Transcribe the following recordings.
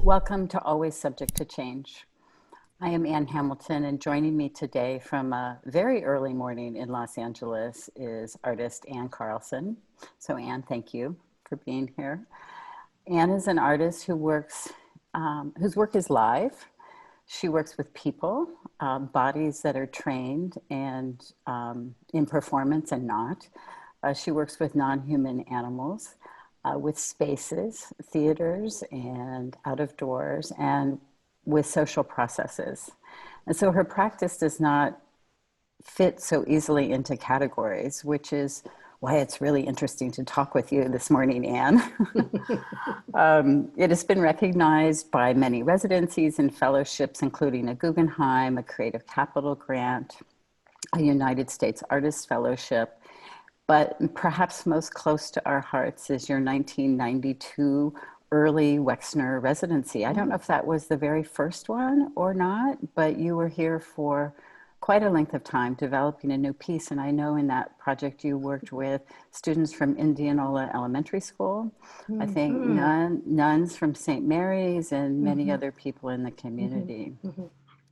Welcome to Always Subject to Change. I am Ann Hamilton, and joining me today from a very early morning in Los Angeles is artist Ann Carlson. So Ann, thank you for being here. Ann is an artist who whose work is live. She works with people, bodies that are trained and in performance and not. She works with non-human animals, with spaces, theaters, and out of doors, and with social processes. And so her practice does not fit so easily into categories, which is why it's really interesting to talk with you this morning, Ann. It has been recognized by many residencies and fellowships, including a Guggenheim, a Creative Capital Grant, a United States Artist Fellowship, but perhaps most close to our hearts is your 1992 early Wexner residency. I don't know if that was the very first one or not, but you were here for quite a length of time developing a new piece. And I know in that project you worked with students from Indianola Elementary School, I think nuns from St. Mary's, and many other people in the community.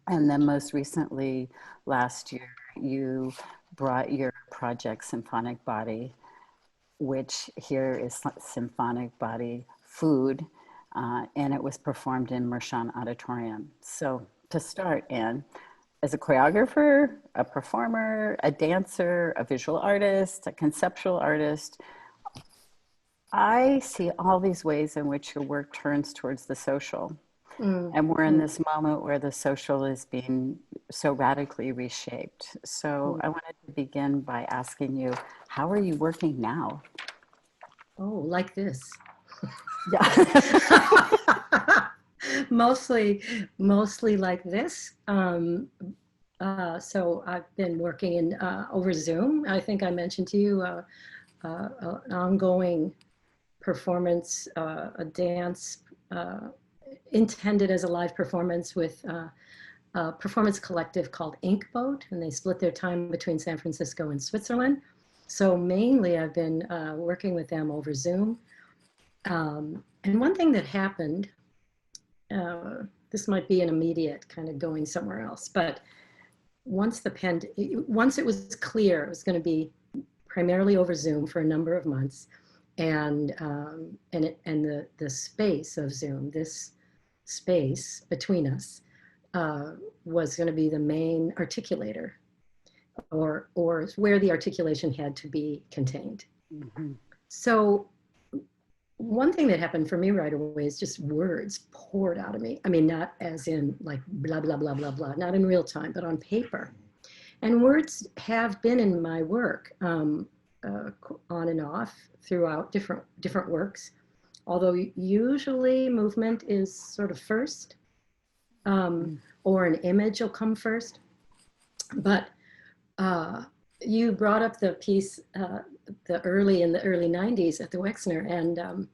And then most recently, last year, you brought your project Symphonic Body, which here is Symphonic Body Food, and it was performed in Mershon Auditorium. So to start, Ann, as a choreographer, a performer, a dancer, a visual artist, a conceptual artist, I see all these ways in which your work turns towards the social. And we're in this moment where the social is being so radically reshaped. So I wanted to begin by asking you, how are you working now? Oh, like this. Yeah. mostly like this. So I've been working in over Zoom. I think I mentioned to you an ongoing performance, a dance intended as a live performance with a performance collective called Ink Boat, and they split their time between San Francisco and Switzerland. So mainly I've been working with them over Zoom. And one thing that happened, this might be an immediate kind of going somewhere else, but once it was clear it was going to be primarily over Zoom for a number of months, and the space of Zoom, this space between us, was going to be the main articulator, or where the articulation had to be contained. So one thing that happened for me right away is just words poured out of me. I mean, not as in like blah, blah, blah, blah, blah, not in real time, but on paper. And words have been in my work on and off throughout different works, although usually movement is sort of first, or an image will come first. But you brought up the piece in the early 90s at the Wexner, and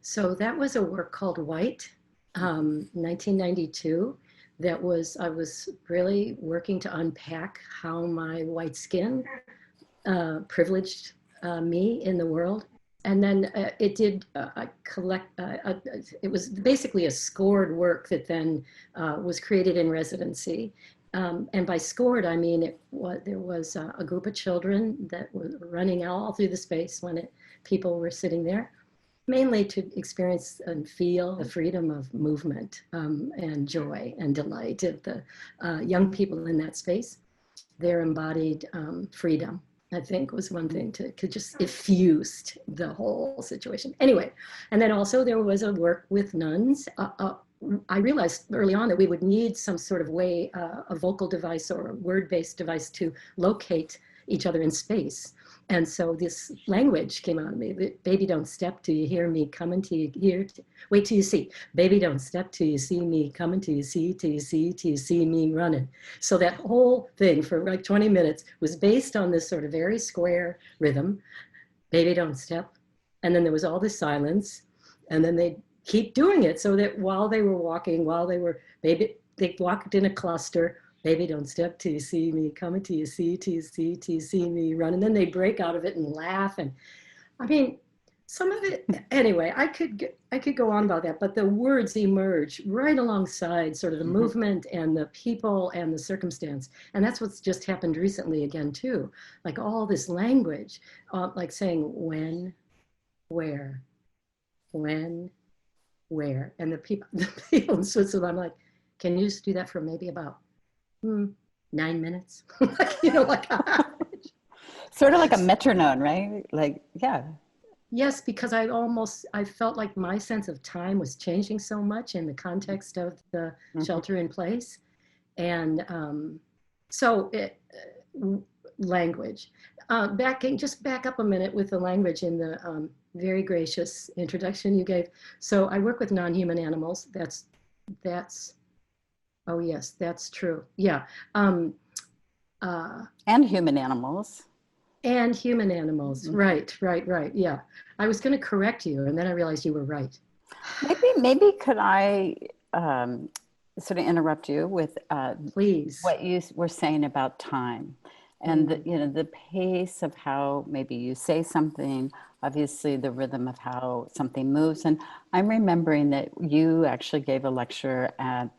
so that was a work called White, 1992. I was really working to unpack how my white skin privileged me in the world. And then it was basically a scored work that then was created in residency. And by scored, I mean there was a group of children that were running all through the space when people were sitting there, mainly to experience and feel the freedom of movement and joy and delight of the young people in that space. Their embodied freedom, I think, was one thing to just effused the whole situation. Anyway, and then also there was a work with nuns. I realized early on that we would need some sort of way, a vocal device or a word-based device to locate each other in space. And so this language came out of me. Baby, don't step till you hear me coming till you hear. Wait till you see. Baby, don't step till you see me coming till you see me running. So that whole thing for like 20 minutes was based on this sort of very square rhythm. Baby, don't step. And then there was all this silence. And then they'd keep doing it so that while they were walking, they walked in a cluster. Baby, don't step till you see me coming, till you see me run. And then they break out of it and laugh. And I mean, some of it, anyway, I could go on about that, but the words emerge right alongside sort of the Mhm. movement and the people and the circumstance. And that's what's just happened recently again, too. Like all this language, like saying when, where, when, where. And the people, the people in Switzerland, I'm like, can you just do that for maybe about 9 minutes? You know, like, Sort of like a metronome, right? Like, yeah. yes, because I felt like my sense of time was changing so much in the context of the Mhm. shelter in place. And so it, language. Just back up a minute with the language in the very gracious introduction you gave. So I work with non-human animals. That's, oh yes, that's true. Yeah. Um, uh, And human animals. and human animals. Mhm. Right, right, right. Yeah. I was going to correct you, and then I realized you were right. Maybe could I sort of interrupt you with Please. what you were saying about time and the, Mm, you know, the pace of how maybe you say something, obviously the rhythm of how something moves. And I'm remembering that you actually gave a lecture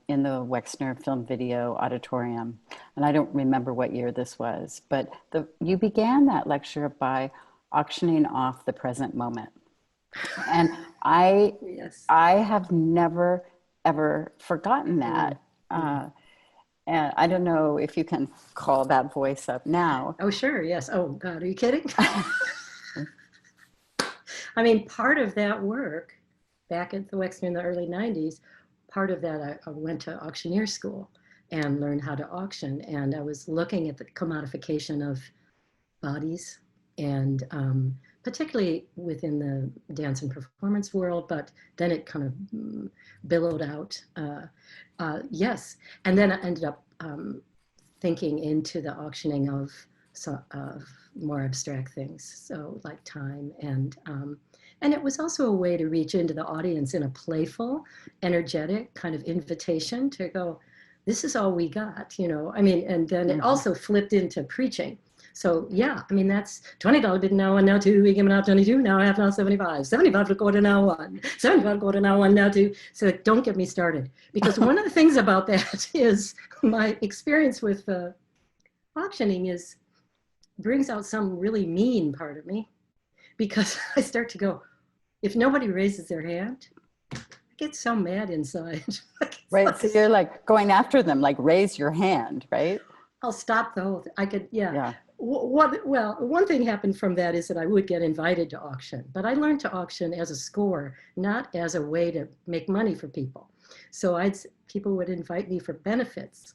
in the Wexner Film Video Auditorium, and I don't remember what year this was, but you began that lecture by auctioning off the present moment. And I yes. I have never ever forgotten Mm, that. mm. Uh, and I don't know if you can call that voice up now. Oh, sure. Yes. Oh, God. Are you kidding? I mean, part of that work back at the Wexner in the early 90s, part of that, I went to auctioneer school and learned how to auction. And I was looking at the commodification of bodies and particularly within the dance and performance world, but then it kind of billowed out. Yes. And then I ended up thinking into the auctioning of more abstract things, so like time and it was also a way to reach into the audience in a playful, energetic kind of invitation to go, this is all we got, you know. I mean, and then it Mhm. also flipped into preaching. So yeah, I mean that's $20 bid now one now two. We give it out 22 now. I have now 75. 75 for quarter now one. 75 quarter now one now two. So don't get me started because one of the things about that is my experience with auctioning is brings out some really mean part of me because I start to go, if nobody raises their hand, I get so mad inside. Right. So you're like going after them, like raise your hand, right? I'll stop the whole thing. I could, yeah. Yeah. Well, one thing happened from that is that I would get invited to auction, but I learned to auction as a score, not as a way to make money for people. So people would invite me for benefits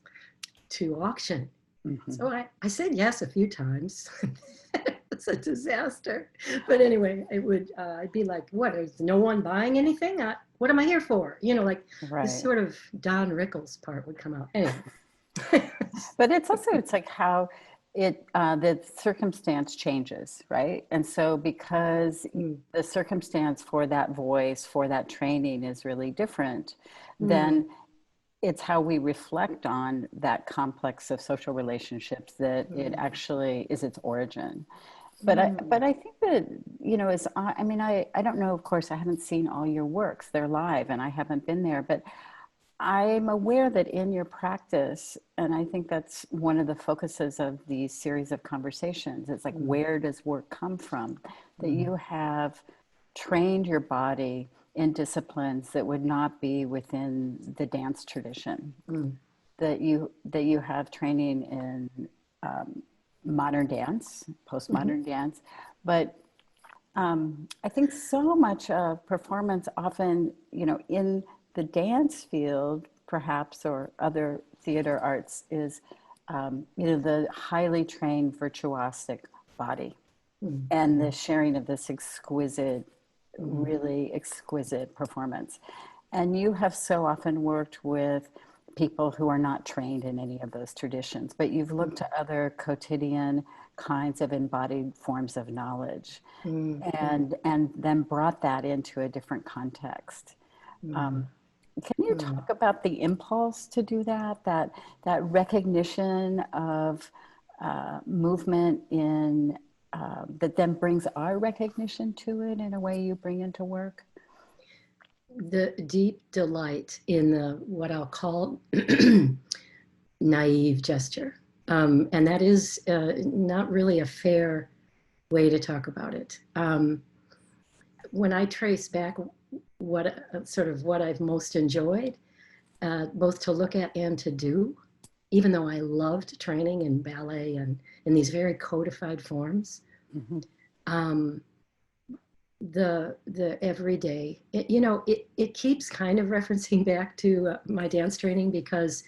to auction. Hmm. So I said yes a few times. It's a disaster. But anyway, I'd be like, what, is no one buying anything? What am I here for? You know, like this Right. sort of Don Rickles part would come out. Anyway. But it's like how the circumstance changes, right? And so because Mm, the circumstance for that voice, for that training is really different, mm, then it's how we reflect on that complex of social relationships that it mm, actually is its origin. mm, But I think that, you know, I mean, I don't know, of course, I haven't seen all your works. They're live and I haven't been there, but I'm aware that in your practice, and I think that's one of the focuses of these series of conversations, it's like, mm, where does work come from? That mm, you have trained your body in disciplines that would not be within the dance tradition, mm, that you have training in modern dance, mhm, postmodern dance, but I think so much of performance often, you know, in the dance field, perhaps, or other theater arts, is, you know, the highly trained virtuosic body mm, and the mm, sharing of this exquisite, mm, really exquisite performance. And you have so often worked with people who are not trained in any of those traditions, but you've looked to other quotidian kinds of embodied forms of knowledge mm, mm, and then brought that into a different context. mm, Can you mm. talk about the impulse to do that? That recognition of movement in that then brings our recognition to it in a way you bring into work? The deep delight in the what I'll call naive gesture. And that is not really a fair way to talk about it. When I trace back what sort of what I've most enjoyed, both to look at and to do, even though I loved training in ballet and in these very codified forms, Mm-hmm. The everyday, it keeps kind of referencing back to my dance training because,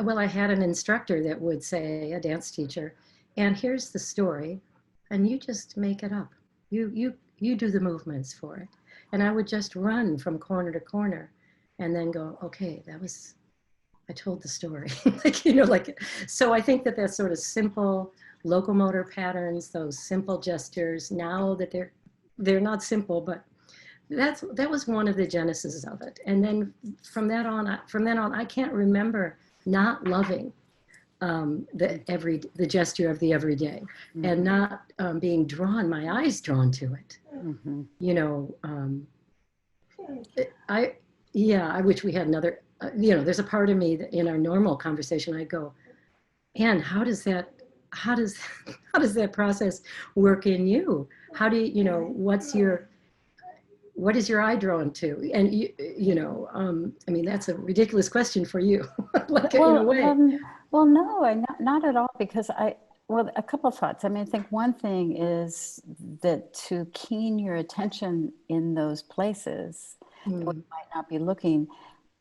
well, I had an instructor that would say, a dance teacher, and here's the story, and you just make it up. You do the movements for it. And I would just run from corner to corner and then go, okay, I told the story. So I think that sort of simple locomotor patterns, those simple gestures, now that they're not simple, but that was one of the genesis of it. And then from then on, I can't remember not loving the gesture of the everyday, Mm-hmm. and not being drawn, my eyes drawn to it. Mm-hmm. I wish we had another. There's a part of me that in our normal conversation, I go, and how does that process work in you? How do what is your eye drawn to? And I mean, that's a ridiculous question for you, like in a way. Well, no, not at all, because well, a couple of thoughts. I mean, I think one thing is that to keen your attention in those places that we might not be looking,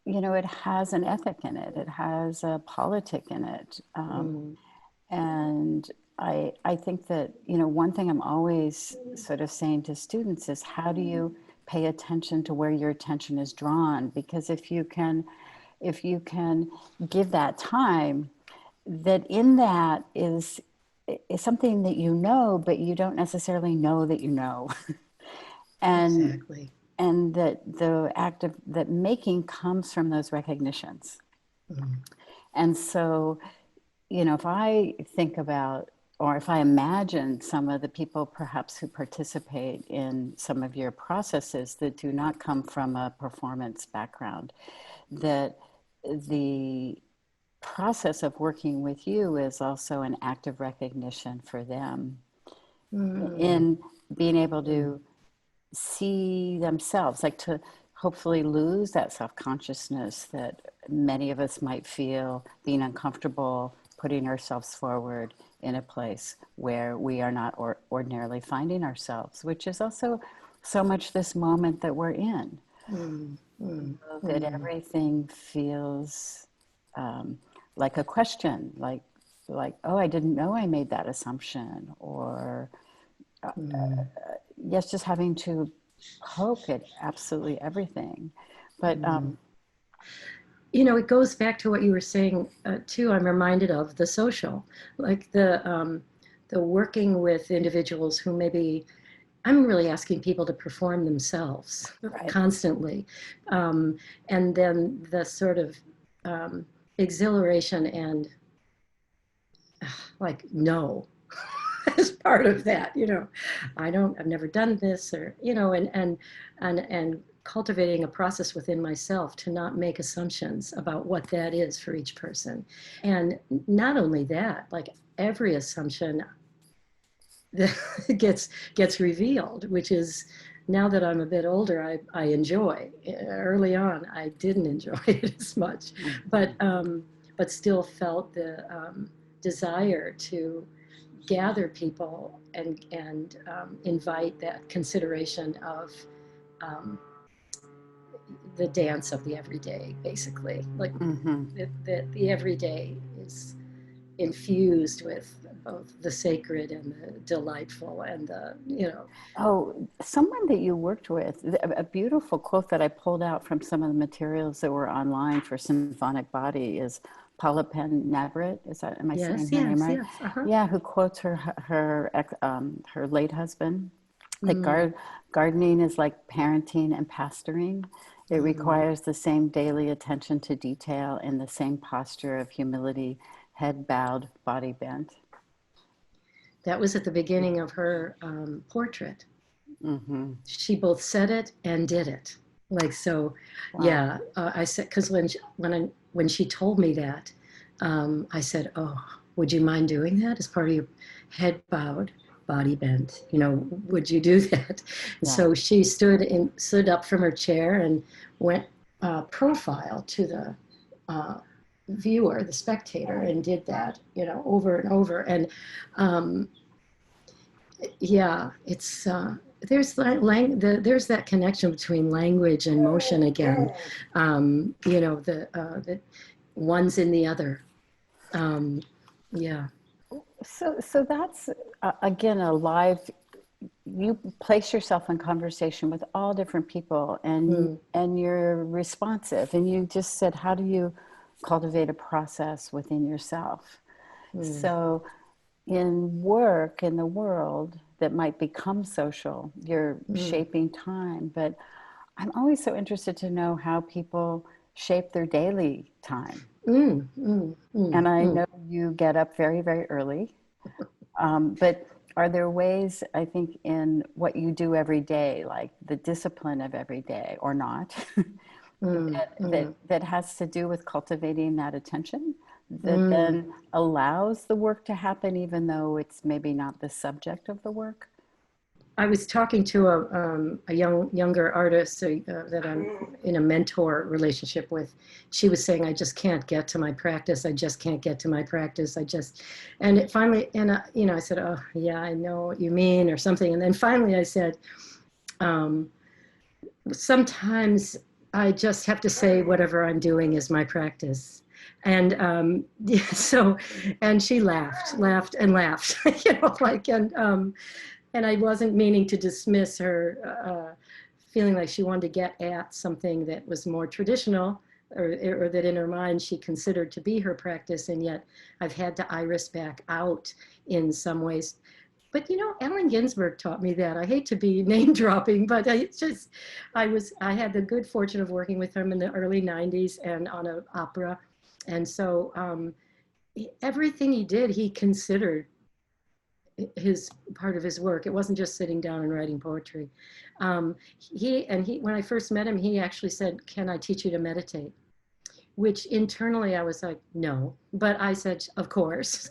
it has an ethic in it. It has a politic in it. And I think that, one thing I'm always sort of saying to students is, how do you pay attention to where your attention is drawn? Because if you can give that time, that in that is something that but you don't necessarily know that you know. and Exactly. and that the act of that making comes from those recognitions. And so, if I think about, or if I imagine some of the people perhaps who participate in some of your processes that do not come from a performance background, that the process of working with you is also an act of recognition for them in being able to see themselves, like to hopefully lose that self-consciousness that many of us might feel, being uncomfortable putting ourselves forward in a place where we are not ordinarily finding ourselves, which is also so much this moment that we're in. That everything feels like a question, like, oh, I didn't know I made that assumption, or yes, just having to poke at absolutely everything. But It goes back to what you were saying too. I'm reminded of the social, like the working with individuals who maybe, I'm really asking people to perform themselves right. constantly, and then the sort of exhilaration and like no as part of that. I've never done this, or and cultivating a process within myself to not make assumptions about what that is for each person. And not only that, like every assumption that gets revealed, which is, now that I'm a bit older, I enjoy. Early on, I didn't enjoy it as much, but still felt the desire to gather people and invite that consideration of the dance of the everyday, basically, like the everyday is infused with both the sacred and the delightful and Oh, someone that you worked with, a beautiful quote that I pulled out from some of the materials that were online for Symphonic Body is Paula Penn Navarrete. Am I saying her name right? Yeah, who quotes her late husband. That gardening is like parenting and pastoring. It requires the same daily attention to detail and the same posture of humility, head bowed, body bent. That was at the beginning of her portrait. Mm-hmm. She both said it and did it. Like, so, Wow. yeah, I said, because when she told me that, I said, oh, would you mind doing that as part of your head bowed, body bent? You know, would you do that? And Yeah. so she stood up from her chair and went profile to the uh, viewer, the spectator, and did that, you know, over and over. And um, yeah, it's there's that connection between language and motion again. You know, the one's in the other. Um, yeah. So that's again a live. You place yourself in conversation with all different people, Mm, and you're responsive. And you just said, how do you cultivate a process within yourself? mm, So in work in the world that might become social, you're mm, shaping time. But I'm always so interested to know how people shape their daily time. mm, mm, mm, And I mm. know you get up very, very early. But are there ways, I think, in what you do every day, like the discipline of every day or not, Mm, mm, that has to do with cultivating that attention that mm. then allows the work to happen, even though it's maybe not the subject of the work? I was talking to a younger artist that I'm in a mentor relationship with. She was saying, "I just can't get to my practice. I just can't get to my practice. I just," and it finally, and you know, I said, "Oh, yeah, I know what you mean," or something. And then finally, I said, um, "Sometimes I just have to say whatever I'm doing is my practice." And yeah, so, and she laughed and laughed, you know, like and I wasn't meaning to dismiss her feeling like she wanted to get at something that was more traditional or that in her mind she considered to be her practice. And yet I've had to iris back out in some ways. But you know, Allen Ginsberg taught me that. I hate to be name dropping, but I had the good fortune of working with him in the early 90s and on an opera. And so everything he did, he considered his part of his work. It wasn't just sitting down and writing poetry. When I first met him, he actually said, "Can I teach you to meditate?" Which internally I was like, "No," but I said, "Of course."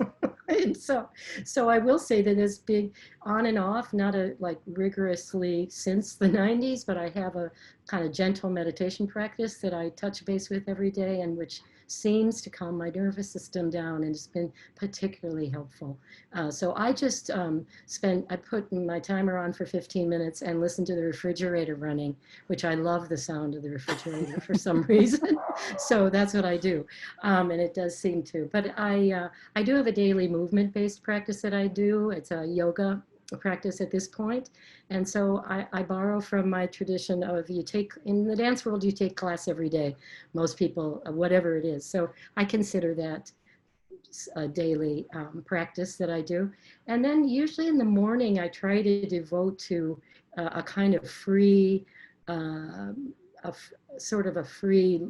And so I will say that it's big on and off, not a like rigorously since the 90s, but I have a kind of gentle meditation practice that I touch base with every day and which seems to calm my nervous system down and it's been particularly helpful. So I just I put my timer on for 15 minutes and listen to the refrigerator running, which I love the sound of the refrigerator for some reason. So that's what I do. And it does seem to, but I do have a daily movement-based practice that I do. It's a yoga practice at this point. And so I borrow from my tradition of in the dance world, you take class every day. Most people, whatever it is. So I consider that a daily practice that I do. And then usually in the morning, I try to devote to a kind of free, uh, sort of a free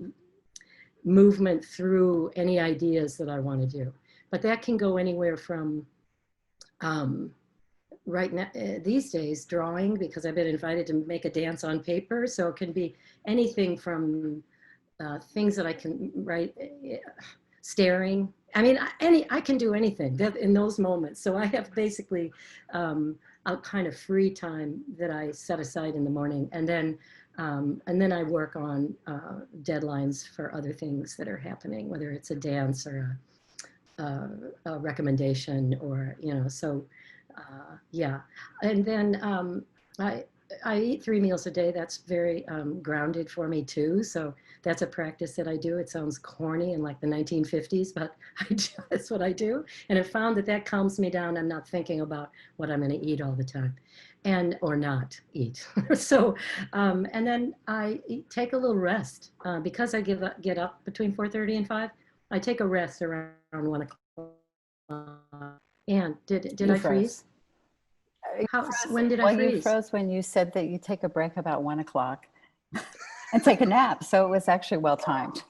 movement through any ideas that I want to do. But that can go anywhere from um, right now these days drawing because I've been invited to make a dance on paper. So it can be anything from things that I can write, staring. I mean, I can do anything that in those moments. So I have basically a kind of free time that I set aside in the morning, and then I work on deadlines for other things that are happening, whether it's a dance or a recommendation or you know. So yeah, and then I eat 3 meals a day. That's very grounded for me too. So that's a practice that I do. It sounds corny in like the 1950s, but that's what I do. And I found that that calms me down. I'm not thinking about what I'm going to eat all the time and or not eat. So, and then take a little rest because I get up between 4:30 and 5. I take a rest around 1 o'clock. And did You I freeze? froze. You froze. When did I Well, you freeze? froze when you said that you take a break about 1 o'clock and take a nap. So it was actually well timed.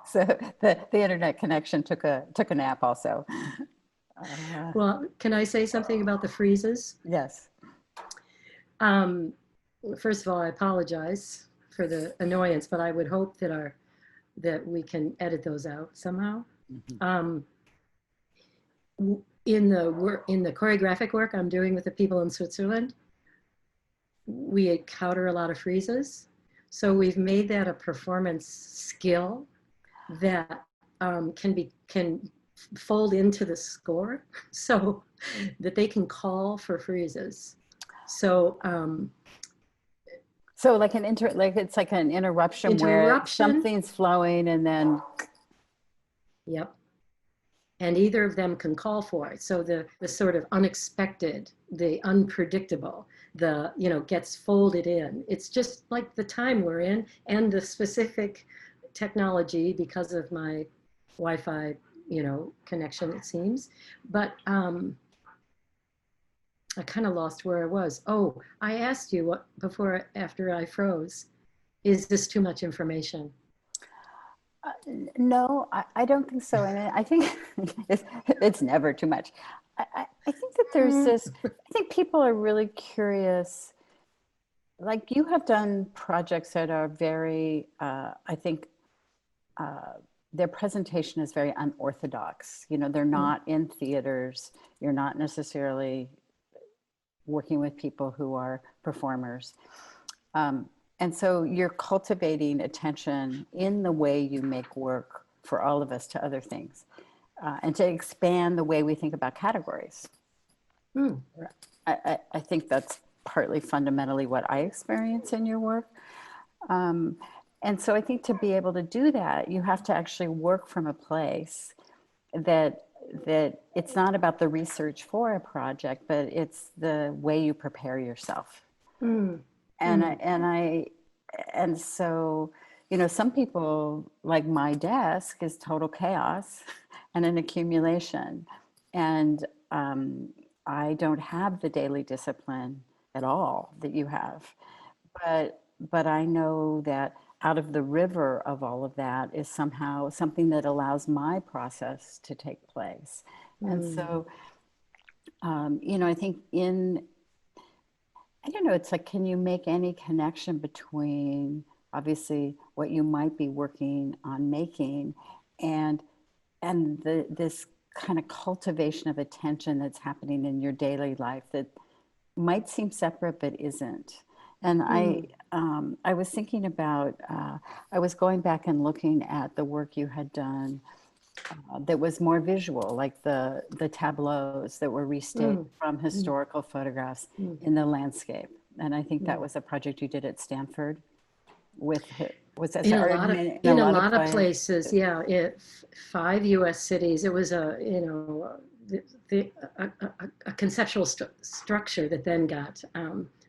So the internet connection took a nap also. Well, can I say something about the freezes? Yes. Um, First of all, I apologize for the annoyance, but I would hope that we can edit those out somehow. Mhm. Um, in the choreographic work I'm doing with the people in Switzerland, we encounter a lot of freezes. So we've made that a performance skill that can fold into the score, so that they can call for freezes. So So like like it's like an interruption where interruption. something's flowing and then, Yep. And either of them can call for it. So the sort of unexpected, the unpredictable, gets folded in. It's just like the time we're in and the specific technology because of my Wi-Fi, connection, it seems. But I kind of lost where I was. Oh, I asked you what after I froze. Is this too much information? no, I don't think so. And I think it's never too much. I think that there's Mm, this, I think people are really curious. Like you have done projects that are very, I think their presentation is very unorthodox. You know, they're mm, not in theaters. You're not necessarily working with people who are performers. Um, and so you're cultivating attention in the way you make work for all of us to other things, and to expand the way we think about categories. mm, I think that's partly fundamentally what I experience in your work. Um, and so I think to be able to do that, you have to actually work from a place that it's not about the research for a project, but it's the way you prepare yourself. mm, And mm, and so, you know, some people, like my desk is total chaos and an accumulation. And I don't have the daily discipline at all that you have. But I know that out of the river of all of that is somehow something that allows my process to take place. And mm, so, you know, I think I don't know, it's like, can you make any connection between obviously what you might be working on making and this kind of cultivation of attention that's happening in your daily life that might seem separate but isn't. And mm, I was thinking about, I was going back and looking at the work you had done that was more visual, like the tableaus that were restaged mm, from mm, historical photographs mm, in the landscape. And I think that mm. was a project you did at Stanford with, was that, In a or lot of in a in a lot of lot of places? places, yeah. Five U.S. cities. It was a conceptual structure that then got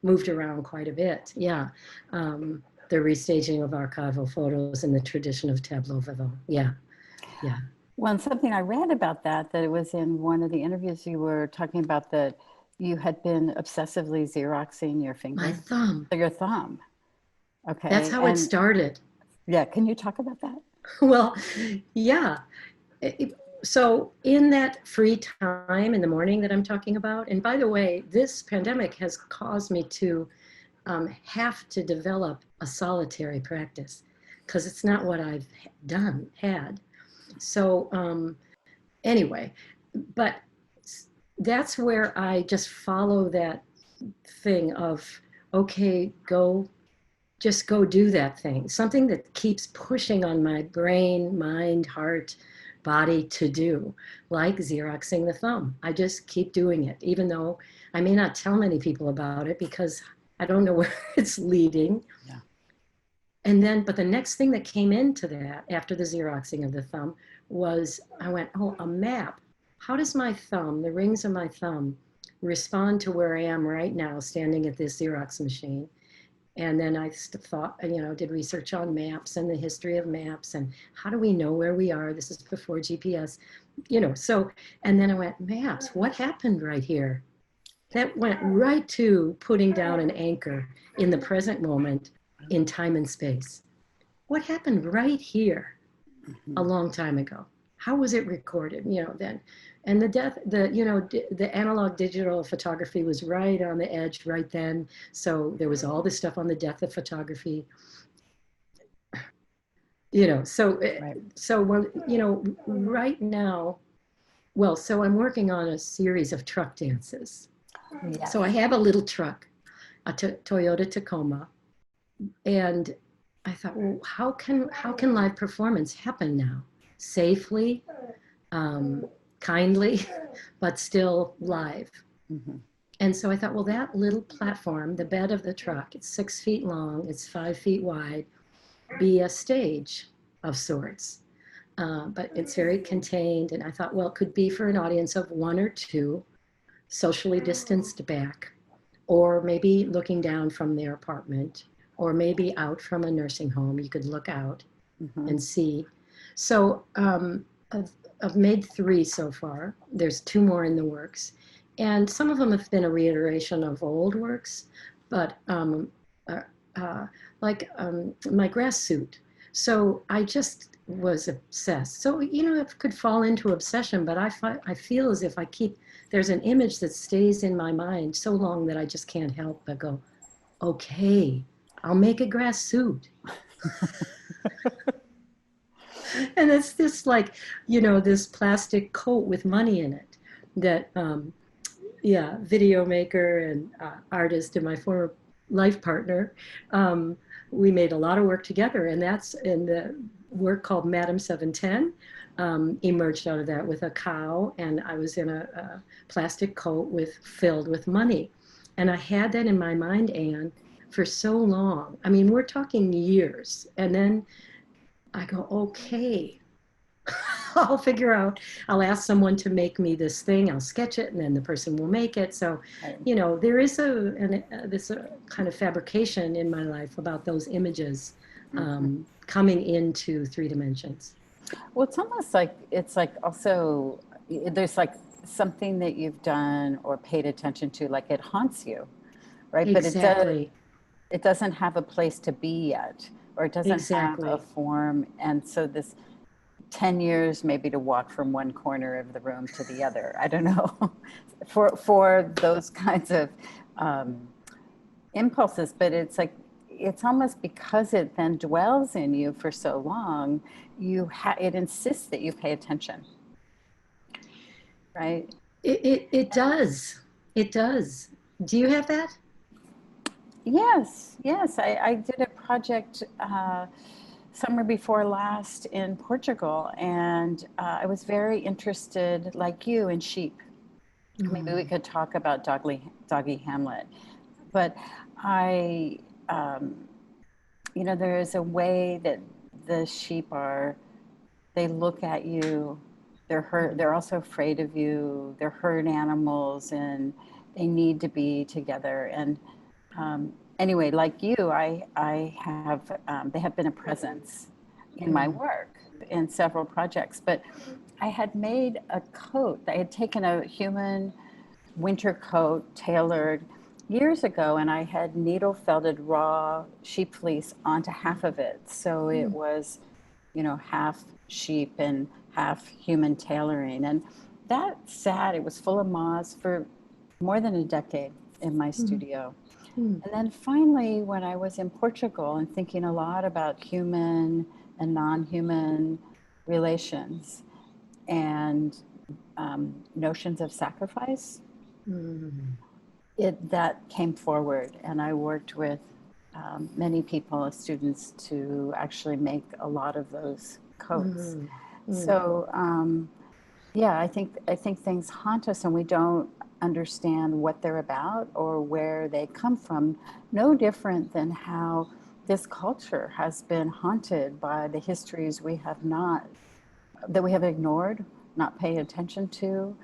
moved around quite a bit. Yeah, the restaging of archival photos in the tradition of tableau vivant. Yeah, yeah. Well, and something I read about that it was in one of the interviews you were talking about that you had been obsessively Xeroxing your My finger, thumb. or your thumb. That's Okay. how it And started. yeah, can you talk about that? Well, yeah. So in that free time in the morning that I'm talking about, and by the way, this pandemic has caused me to have to develop a solitary practice because it's not what I've had. So anyway, but that's where I just follow that thing of, okay, just go do that thing. Something that keeps pushing on my brain, mind, heart, body to do, like Xeroxing the thumb. I just keep doing it, even though I may not tell many people about it because I don't know where it's leading. Yeah. And then, but the next thing that came into that after the Xeroxing of the thumb was I went, oh, a map. How does my thumb, the rings of my thumb, respond to where I am right now, standing at this Xerox machine? And then I thought, did research on maps and the history of maps and how do we know where we are? This is before GPS, so, and then I went, maps, what happened right here? That went right to putting down an anchor in the present moment in time and space. What happened right here a Mhm. long time ago? How was it recorded? Then And the analog digital photography was right on the edge right then. So there was all this stuff on the death of photography, so, Right. when, right now, well, so I'm working on a series of truck dances. Yes. So I have a little truck, a Toyota Tacoma, and I thought, well, how can live performance happen now, safely, um, kindly, but still live? Mm-hmm. And so I thought, well, that little platform, the bed of the truck, it's 6 feet long, it's 5 feet wide, be a stage of sorts. But it's very contained. And I thought, well, it could be for an audience of one or two, socially distanced back, or maybe looking down from their apartment, or maybe out from a nursing home. You could look out Mm-hmm. and see. So I've made 3 so far. There's 2 more in the works. And some of them have been a reiteration of old works, but uh, uh, like my grass suit. So I just was obsessed. So, it could fall into obsession, but I feel as if there's an image that stays in my mind so long that I just can't help but go, okay, I'll make a grass suit. And it's this like, this plastic coat with money in it that, yeah, video maker and artist and my former life partner, um, we made a lot of work together. And that's in the work called Madam 710, emerged out of that with a cow. And I was in a plastic coat filled with money. And I had that in my mind, Anne, for so long. I mean, we're talking years. And then I go, okay, I'll figure out, I'll ask someone to make me this thing, I'll sketch it, and then the person will make it. So, Right. there is this kind of fabrication in my life about those images Mm-hmm. coming into 3 dimensions. Well, it's like also there's like something that you've done or paid attention to, like it haunts you, right? But Exactly, it doesn't have a place to be yet, or it doesn't have a exactly. form. And so this 10 years maybe to walk from one corner of the room to the other. I don't know for those kinds of um, impulses, but it's like it's almost because it then dwells in you for so long, it insists that you pay attention, right? It does. It does. Do you have that? Yes, yes. I did a project summer before last in Portugal, and I was very interested, like you, in sheep. Maybe we Mm, could talk about Doggy Hamlet. But I, um, there is a way that the sheep they look at you, they're hurt, mm, they're also afraid of you, they're herd animals, and they need to be together. And anyway, like you, they have been a presence in my mm, work in several projects. But I had made a coat. I had taken a human winter coat tailored years ago, and I had needle felted raw sheep fleece onto half of it. So it mm, was, half sheep and half human tailoring. And that sat, it was full of moths for more than a decade in my mm, studio. mm, And then finally, when I was in Portugal and thinking a lot about human and non human relations and notions of sacrifice, mm, that came forward. And I worked with many people, students, to actually make a lot of those coats. mm, mm, So, yeah, I think things haunt us and we don't understand what they're about or where they come from. No different than how this culture has been haunted by the histories that we have ignored, not paying attention to.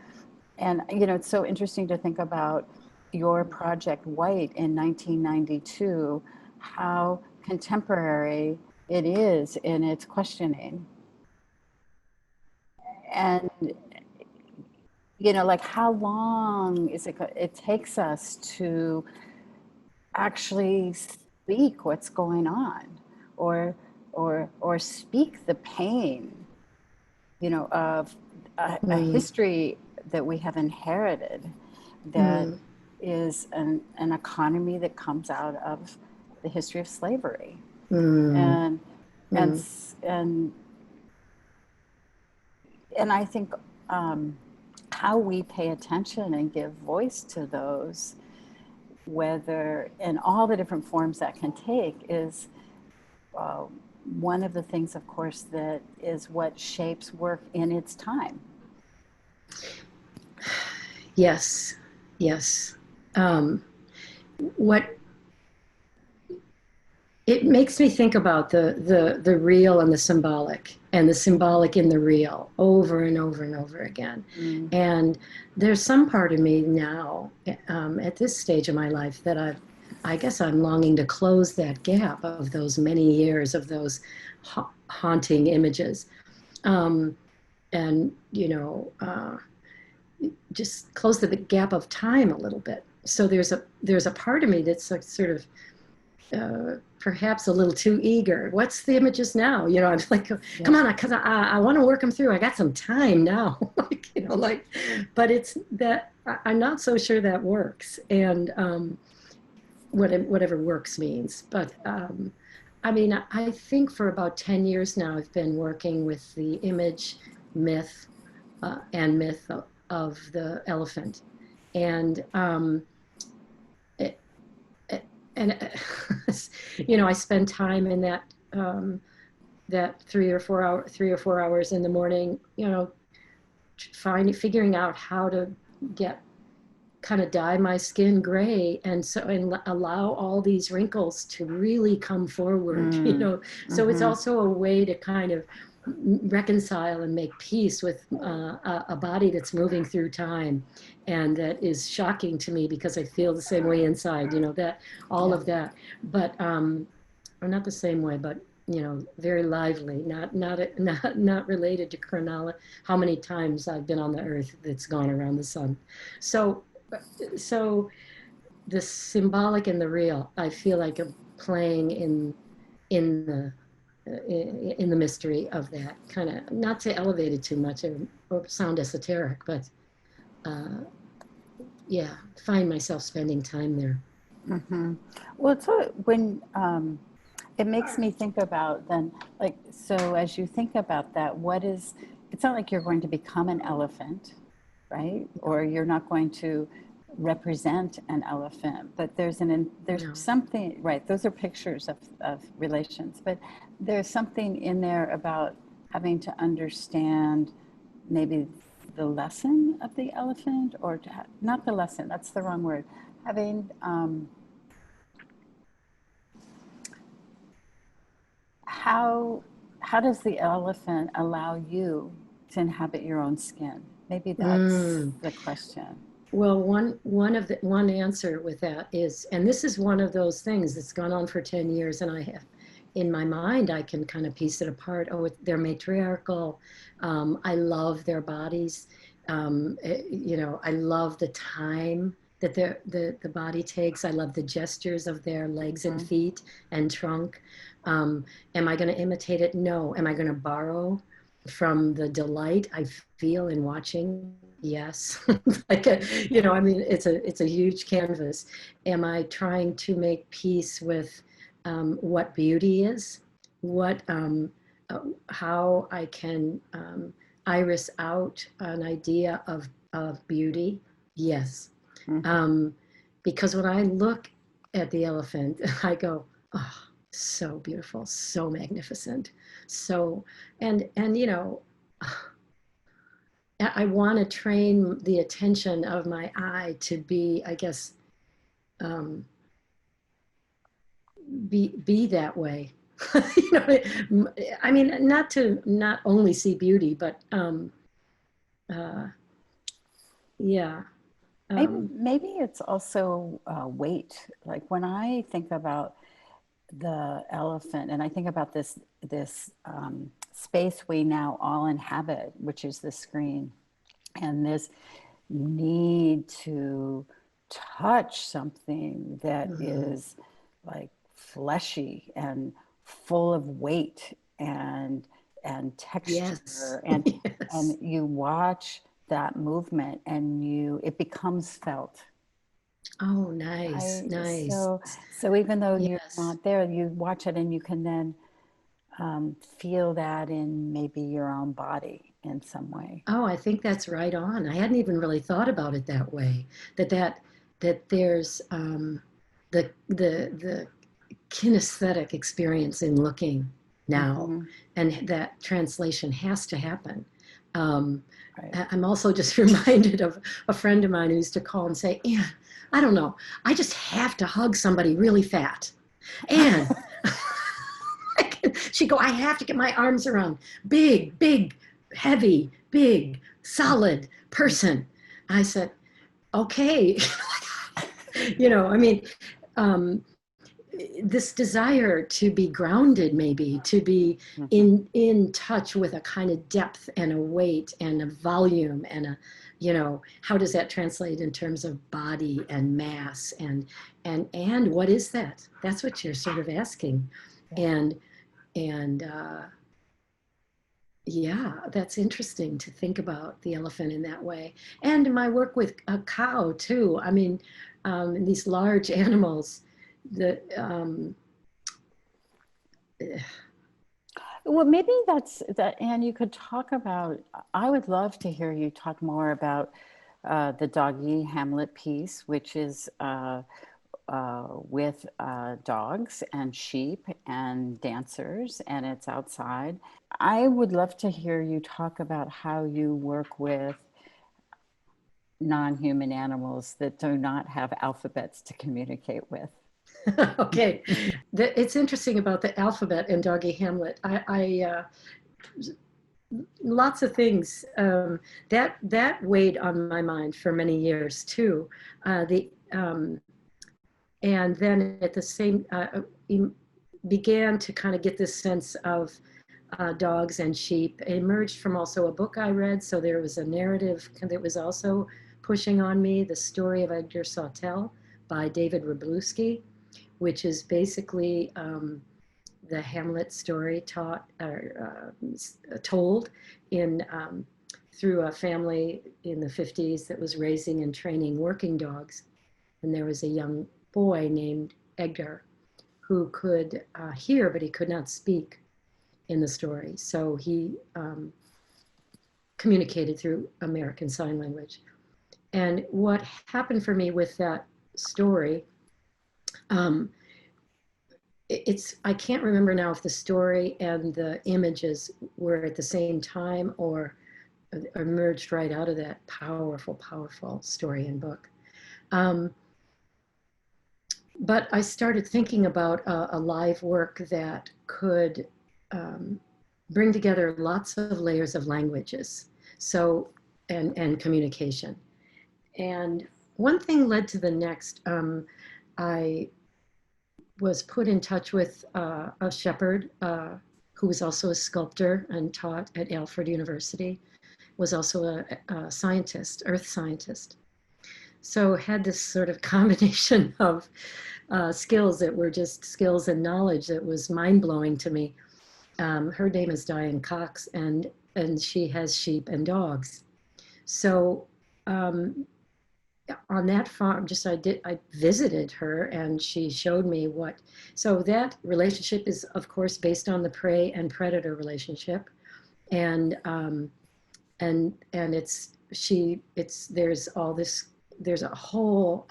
And it's so interesting to think about your project White in 1992, how contemporary it is in its questioning. And like how long it takes us to actually speak what's going on, or or speak the pain, of a mm, history that we have inherited that Mm, is an economy that comes out of the history of slavery. mm, And and mm. and and I think how we pay attention and give voice to those, whether in all the different forms that can take, is uh, one of the things, of course, that is what shapes work in its time. Yes, yes. Um, what it makes me think about the real and the symbolic in the real over and over and over again. Mm, And there's some part of me now, at this stage of my life, that I guess I'm longing to close that gap of those many years of those haunting images. Um, and, just close the gap of time a little bit. So there's a part of me that's like sort of perhaps a little too eager. What's the images now? I'm like, yeah. come on, because I want to work them through. I got some time now, but it's that I'm not so sure that works, and whatever works means. But I mean, I think for about 10 years now, I've been working with the image, myth, and myth of the elephant, and it, and I spend time in that 3 or 4 hours in the morning, figuring out how to get kind of dye my skin gray and allow all these wrinkles to really come forward. Mm, So it's mm-hmm. also a way to kind of reconcile and make peace with a body that's moving through time, and that is shocking to me because I feel the same way inside, that all Yeah. of that, but or not the same way, but very lively, not related to chronology, how many times I've been on the earth that's gone around the sun. So so the symbolic and the real, I feel like I'm playing in the in the mystery of that, kind of, not to elevate it too much or sound esoteric, but uh, yeah, find myself spending time there. Mm-hmm. Well, it's when it makes me think about then, like, so as you think about that, it's not like you're going to become an elephant, right? Or you're not going to represent an elephant, but there's No. something, right? Those are pictures of relations, but there's something in there about having to understand maybe the lesson of the elephant, or not the lesson, that's the wrong word. Having, how how does the elephant allow you to inhabit your own skin? Maybe that's Mm. the question. Well, one answer with that is, and this is one of those things that's gone on for 10 years, and I have in my mind I can kind of piece it apart. Oh, they're matriarchal. I love their bodies. I love the time that the body takes. I love the gestures of their legs and Mm-hmm. feet and trunk. Um, am I going to imitate it? No. Am I going to borrow from the delight I feel in watching? Yes. I mean, it's a huge canvas. Am I trying to make peace with what beauty is, what how I can iris out an idea of beauty? Yes. Mm-hmm. um, because when I look at the elephant, I go, oh, so beautiful, so magnificent, so and I want to train the attention of my eye to be, I guess, um, be that way. you I mean, not only see beauty, but uh, yeah. Um, Maybe it's also weight. Like when I think about the elephant, and I think about this space we now all inhabit, which is the screen, and this need to touch something that mm, is like fleshy and full of weight and yes. texture, and Yes. you watch that movement, and it becomes felt. Oh, nice, Right. nice. So even though you're Yes. not there, you watch it and you can then feel that in maybe your own body in some way. Oh, I think that's right on. I hadn't even really thought about it that way. That there's the kinesthetic experience in looking now, Mm-hmm. and that translation has to happen. Um, Right. I'm also just reminded of a friend of mine who used to call and say, "Ann, I don't know, I just have to hug somebody really fat." And she'd go, "I have to get my arms around big, big, heavy, big, solid person." I said, "Okay." I mean, um, this desire to be grounded, maybe to be Mm-hmm. in touch with a kind of depth and a weight and a volume and how does that translate in terms of body and mass and what is that? That's what you're sort of asking. Yeah. And and yeah, that's interesting to think about the elephant in that way. And my work with a cow too. I mean, these large animals, the Well, maybe that's that, and you could talk about. I would love to hear you talk more about the doggy Hamlet piece, which is with dogs and sheep and dancers, and it's outside. I would love to hear you talk about how you work with non-human animals that do not have alphabets to communicate with. okay, it's interesting about the alphabet in Doggy Hamlet. Lots of things that weighed on my mind for many years too. The And then at the same began to kind of get this sense of dogs and sheep. It emerged from also a book I read, so there was a narrative that was also pushing on me, The Story of Edgar Sawtelle by David Wroblewski, which is basically the Hamlet story told in through a family in the 50s that was raising and training working dogs. And there was a young boy named Edgar who could hear, but he could not speak in the story. So he communicated through American Sign Language. And what happened for me with that story, um, it's I can't remember now if the story and the images were at the same time or emerged right out of that powerful, powerful story and book. Um, but I started thinking about a live work that could um, bring together lots of layers of languages, so and communication. And one thing led to the next. I was put in touch with a shepherd who was also a sculptor and taught at Alfred University, was also a scientist, earth scientist. So had this sort of combination of skills that were just skills and knowledge that was mind blowing to me. Her name is Diane Cox, and she has sheep and dogs. So um, on that farm, I visited her, and she showed me what. So that relationship is, of course, based on the prey and predator relationship, and it's there's all this there's a whole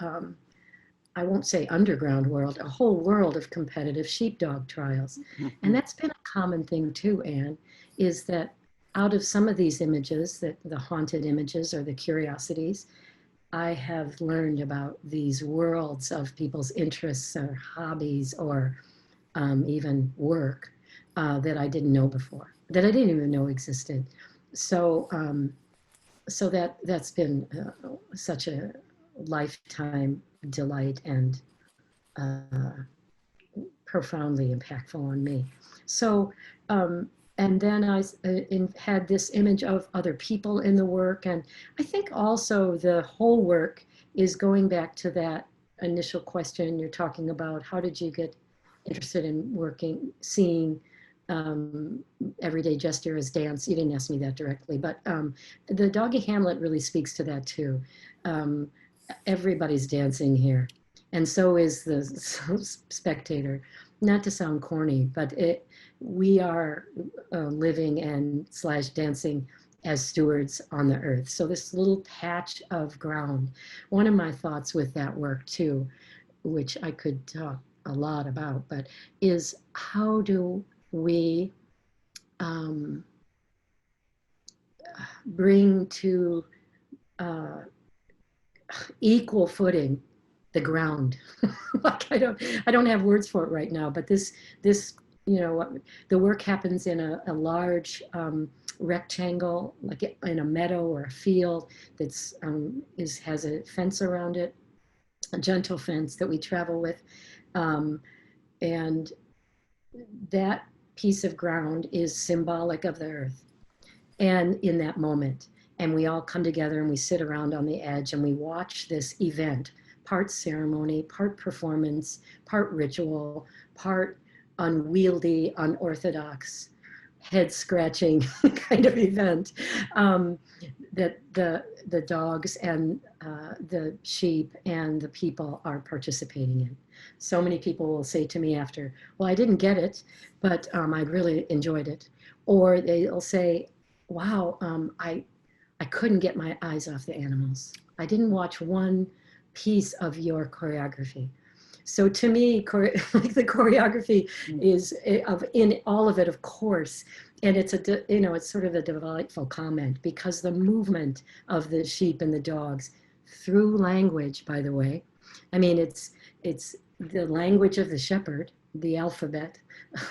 I won't say underground world, a whole world of competitive sheepdog trials. Mm-hmm. And that's been a common thing too, Anne, is that out of some of these images, that the haunted images or the curiosities, I have learned about these worlds of people's interests or hobbies or even work that I didn't know before, that I didn't even know existed. So, so that's been such a lifetime delight and uh, profoundly impactful on me. So, and then had this image of other people in the work. And I think also the whole work is going back to that initial question you're talking about. How did you get interested in working, seeing um, everyday gesture is dance. You didn't ask me that directly, but the doggy Hamlet really speaks to that too. Um, Everybody's dancing here, and so is the spectator. Not to sound corny, but we are living and slash dancing as stewards on the earth. So this little patch of ground. One of my thoughts with that work too, which I could talk a lot about, but is how do we um, bring to uh, equal footing the ground. Like I don't have words for it right now, but this the work happens in a large rectangle, like in a meadow or a field that's has a fence around it, a gentle fence that we travel with, um, and that piece of ground is symbolic of the earth and in that moment. And we all come together and we sit around on the edge and we watch this event, part ceremony, part performance, part ritual, part unwieldy, unorthodox, head scratching kind of event, that the dogs and the sheep and the people are participating in. So many people will say to me after, well, I didn't get it, but I really enjoyed it. Or they'll say, wow, I couldn't get my eyes off the animals. I didn't watch one piece of your choreography. So to me, like the choreography is of in all of it, of course, and it's it's sort of a delightful comment because the movement of the sheep and the dogs through language, by the way, I mean it's the language of the shepherd, the alphabet,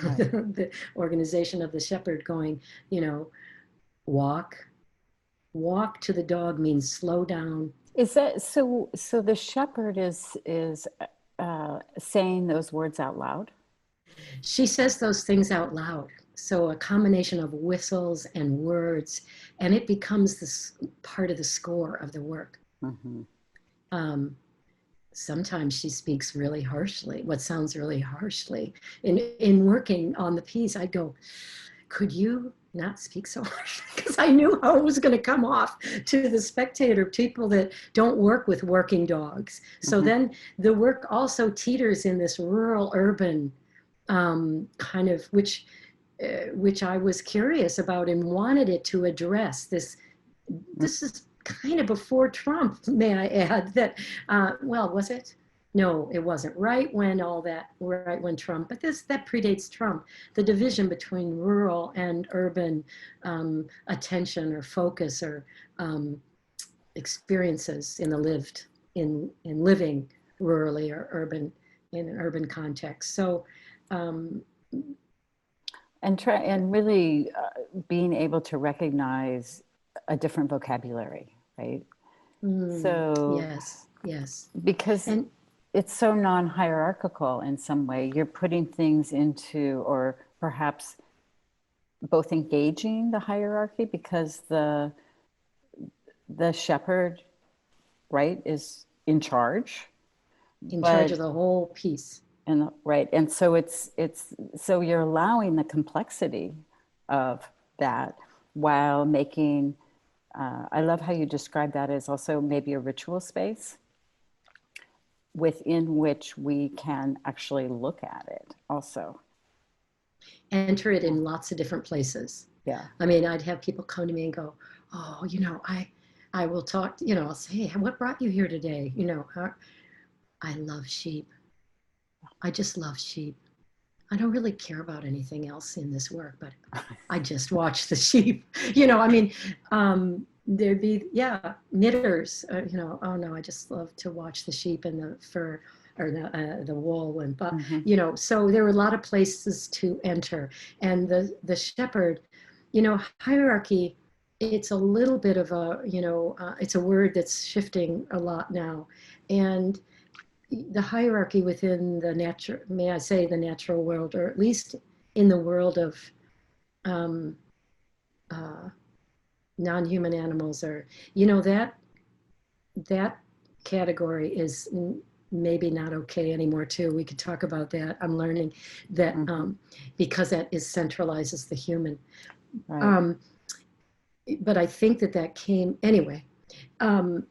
right. The organization of the shepherd going, walk. Walk to the dog means slow down. Is that so? So the shepherd is saying those words out loud. She says those things out loud. So a combination of whistles and words, and it becomes this part of the score of the work. Mm-hmm. Sometimes she speaks really harshly, what sounds really harshly. In working on the piece, I'd go, could you not speak so harshly? Because I knew how it was going to come off to the spectator, people that don't work with working dogs. So mm-hmm. Then the work also teeters in this rural urban kind of, which I was curious about and wanted it to address this. This is kind of before Trump, may I add, that, well, was it? No, it wasn't. Right when Trump, but that predates Trump, the division between rural and urban attention or focus or experiences in living rurally or urban, in an urban context. So, and really being able to recognize a different vocabulary, right? So yes, because it's so non-hierarchical in some way. You're putting things into, or perhaps both engaging the hierarchy because the shepherd, right, is in charge of the whole piece. And right, and so it's so you're allowing the complexity of that while making. I love how you describe that as also maybe a ritual space within which we can actually look at it also. Enter it in lots of different places. Yeah. I mean, I'd have people come to me and go, oh, I will talk, I'll say, hey, what brought you here today? I love sheep. I just love sheep. I don't really care about anything else in this work, but I just watch the sheep. There'd be, knitters, oh no, I just love to watch the sheep and the fur or the wool and, mm-hmm. So there were a lot of places to enter. And the shepherd, hierarchy, it's a little bit of a, it's a word that's shifting a lot now. And the hierarchy within the natural, may I say, the natural world, or at least in the world of non-human animals, or that category is maybe not okay anymore too. We could talk about that. I'm learning that because that is centralizes the human. Right. Um, but I think that that came anyway. Um,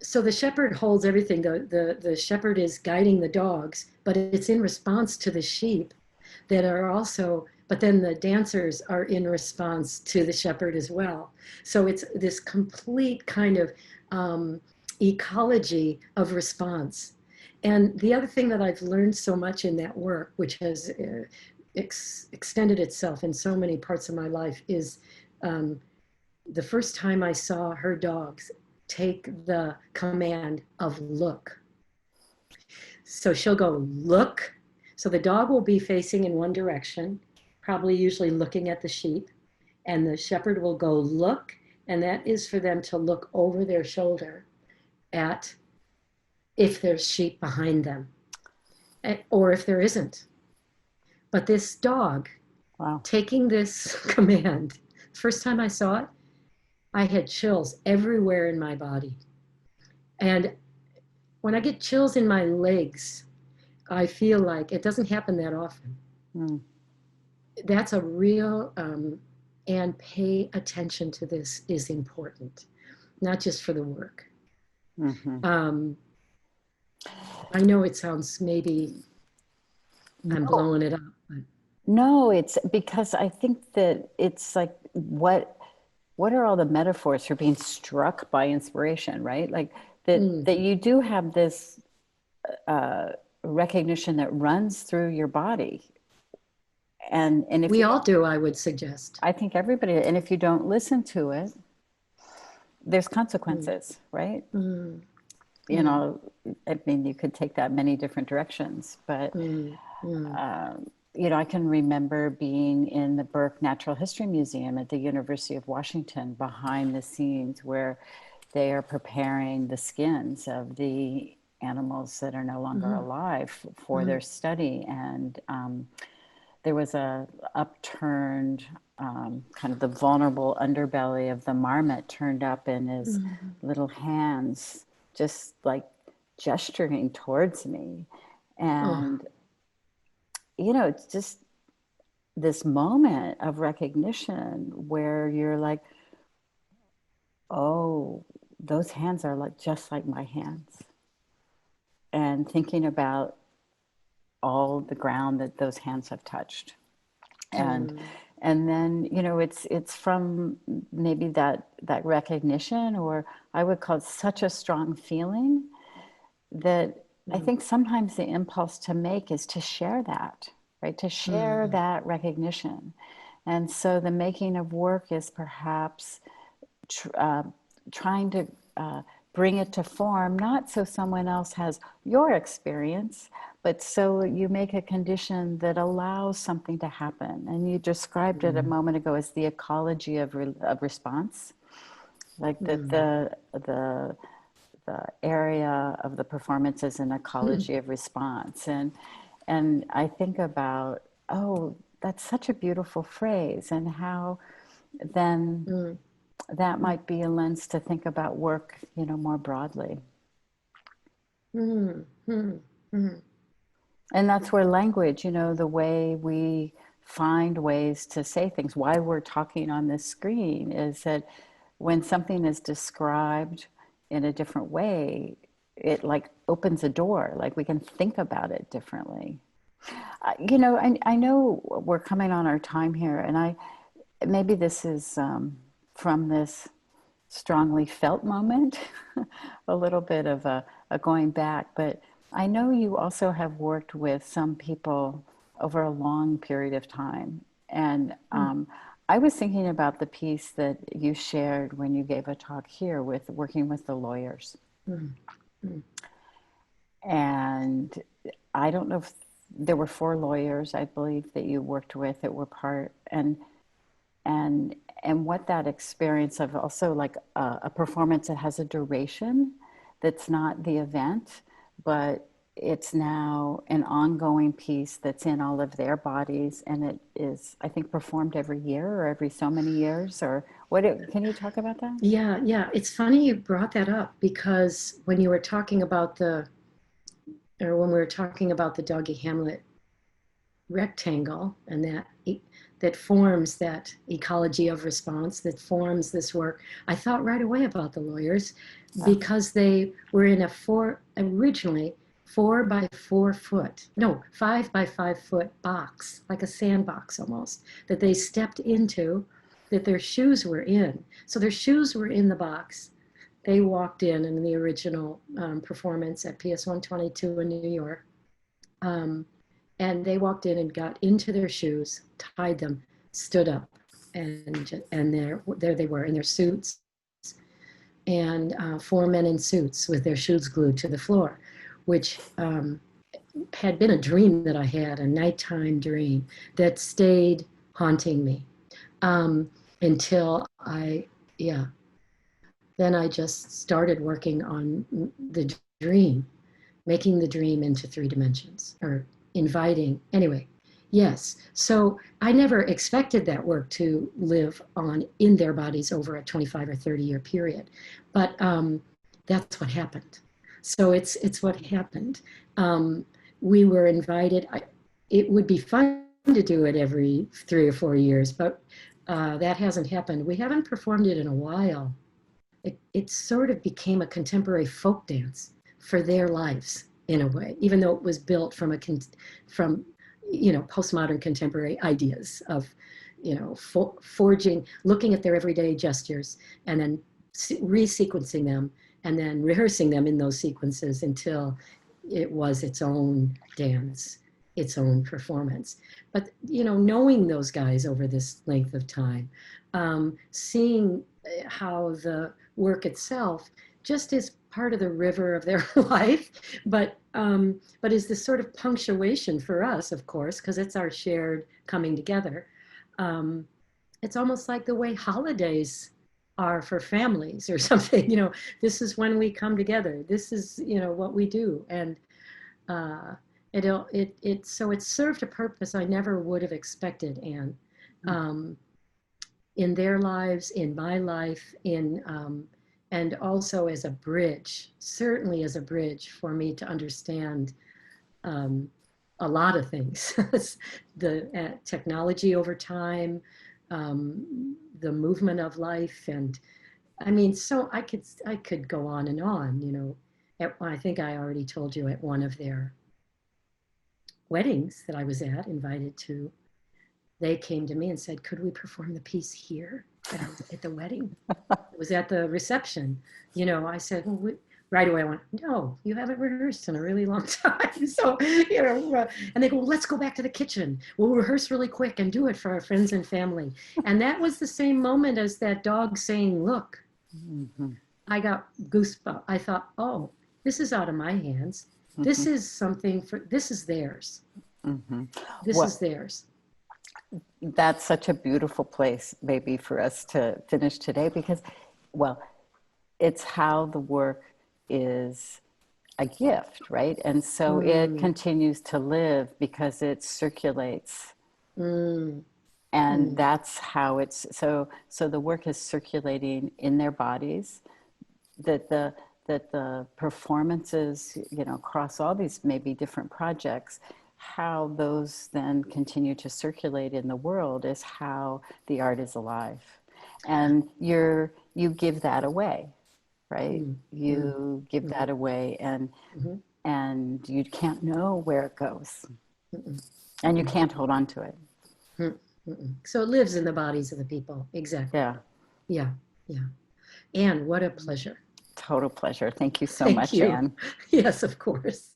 so the shepherd holds everything. The shepherd is guiding the dogs, but it's in response to the sheep that are also, but then the dancers are in response to the shepherd as well. So it's this complete kind of ecology of response. And the other thing that I've learned so much in that work, which has extended itself in so many parts of my life, is um, the first time I saw her dogs take the command of look. So she'll go, look. So the dog will be facing in one direction, probably usually looking at the sheep, and the shepherd will go, look. And that is for them to look over their shoulder at if there's sheep behind them or if there isn't. But this dog Wow. taking this command, first time I saw it, I had chills everywhere in my body. And when I get chills in my legs, I feel like it doesn't happen that often. Mm. That's a real, and pay attention to this is important, not just for the work. Mm-hmm. Um, I know it sounds maybe I'm No, blowing it up, but no, it's because I think that it's like what are all the metaphors for being struck by inspiration, right? Like mm, that you do have this uh, recognition that runs through your body, and if we you all don't, do, I would suggest. I think everybody, and if you don't listen to it, there's Mm, consequences, right? mm, You mm, know, I mean, you could take that many different directions, but mm, mm, you know, I can remember being in the Burke Natural History Museum at the University of Washington behind the scenes where they are preparing the skins of the animals that are no longer mm, alive for their mm, study. And there was a upturned, kind of the vulnerable underbelly of the marmot turned up in his mm. little hands, just like gesturing towards me. Oh, And, you know, it's just this moment of recognition where you're like, oh, those hands are like just like my hands. And thinking about all the ground that those hands have touched. And mm, and then, you know, it's from maybe that recognition, or I would call it such a strong feeling that I mm, think sometimes the impulse to make is to share that, right? To share mm, that recognition. And so the making of work is perhaps uh, trying to bring it to form, not so someone else has your experience, but so you make a condition that allows something to happen. And you described it a mm, moment ago as the ecology of response, like that mm, the area of the performance is an mm, ecology of response. And I think about, oh, that's such a beautiful phrase, and how then mm, that might be a lens to think about work, you know, more broadly. mm, mm, mm, And that's where language, you know, the way we find ways to say things, why we're talking on this screen, is that when something is described in a different way, it like opens a door, like we can think about it differently. You know, I know we're coming on our time here, and maybe this is from this strongly felt moment, a little bit of a going back. But I know you also have worked with some people over a long period of time. And mm, I was thinking about the piece that you shared when you gave a talk here with working with the lawyers. mm, mm, And I don't know if there were four lawyers, I believe, that you worked with that were part, and and what that experience of also like a performance that has a duration that's not the event, but it's now an ongoing piece that's in all of their bodies, and it is, I think, performed every year or every so many years, or can you talk about that? yeah, yeah. It's funny you brought that up because when you were talking about or when we were talking about the Doggy Hamlet rectangle, and that forms that ecology of response, that forms this work, I thought right away about the lawyers, because they were in originally 4 by 4 foot, no, 5 by 5 foot box, like a sandbox almost, that they stepped into, that their shoes were in. So their shoes were in the box. They walked in the original performance at PS 122 in New York. And they walked in and got into their shoes, tied them, stood up, and there they were in their suits, and 4 men in suits with their shoes glued to the floor, which had been a dream that I had, a nighttime dream that stayed haunting me until then I just started working on the dream, making the dream into 3 dimensions, or inviting, anyway. Yes, so I never expected that work to live on in their bodies over a 25 or 30-year period, but that's what happened. So it's what happened. We were invited. It would be fun to do it every 3 or 4 years, but that hasn't happened. We haven't performed it in a while. It sort of became a contemporary folk dance for their lives in a way, even though it was built from postmodern contemporary ideas of, forging, looking at their everyday gestures and then resequencing them and then rehearsing them in those sequences until it was its own dance, its own performance. But, knowing those guys over this length of time, seeing how the work itself just is part of the river of their life, but is this sort of punctuation for us, of course, because it's our shared coming together. It's almost like the way holidays are for families or something. This is when we come together. This is what we do, and so it served a purpose I never would have expected, Anne, in their lives, in my life, and also as a bridge, certainly as a bridge for me to understand a lot of things, the technology over time, the movement of life, and so I could go on and on. I think I already told you at one of their weddings that I was invited to, they came to me and said, could we perform the piece here at the wedding? It was at the reception. I said, well, right away I went, no, you haven't rehearsed in a really long time. So, and they go, well, let's go back to the kitchen. We'll rehearse really quick and do it for our friends and family. And that was the same moment as that dog saying, look. Mm-hmm. I got goosebumps. I thought, oh, this is out of my hands. Mm-hmm. This is theirs. Mm-hmm. This is theirs. That's such a beautiful place, maybe, for us to finish today, because, it's how the work is a gift, right? And so it continues to live because it circulates. And that's how it's, so the work is circulating in their bodies, that the performances, across all these maybe different projects, how those then continue to circulate in the world is how the art is alive. And you give that away, right? You give that away, and you can't know where it goes. And you can't hold on to it. So it lives in the bodies of the people. Exactly. Yeah. Anne, what a pleasure. Total pleasure. Thank you so much, Anne. Yes, of course.